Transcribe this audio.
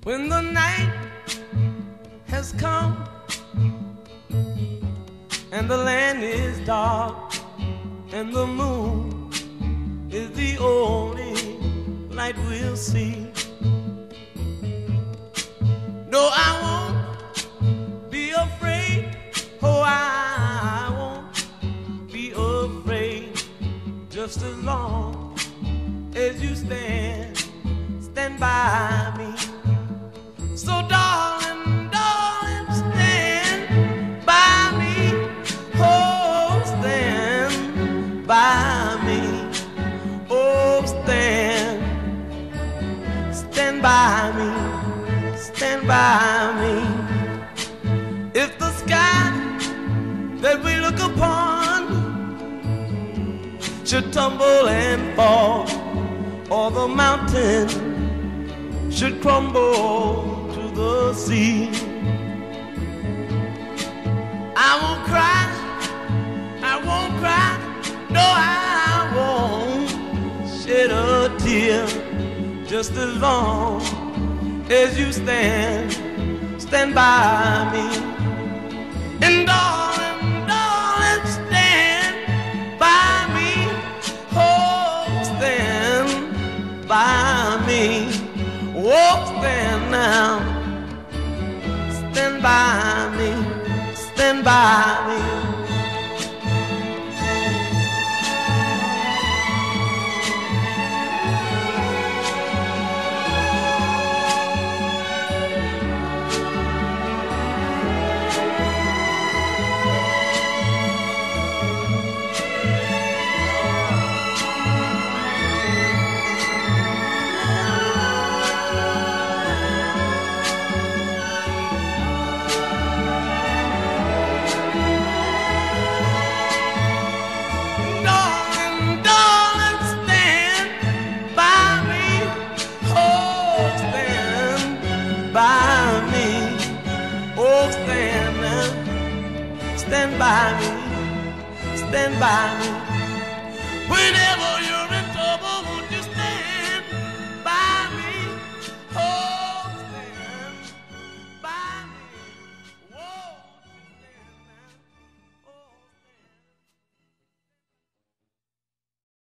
When the night has come and the land is dark and the moon is the only light we'll see. No, I won't be afraid. Oh, I won't be afraid. Just as long as you stand by me. So darling, darling, stand by me. Oh, stand by me. Oh, stand by me. Stand by me. If the sky that we look upon should tumble and fall, or the mountain should crumble to the sea, I won't cry, I won't cry, no, I won't shed a tear. Just as long as you stand by me. And darling, darling, stand by me. Oh, stand by me. Oh, stand now. Stand by me. Stand by me. By me, oh, stand by me, stand by me.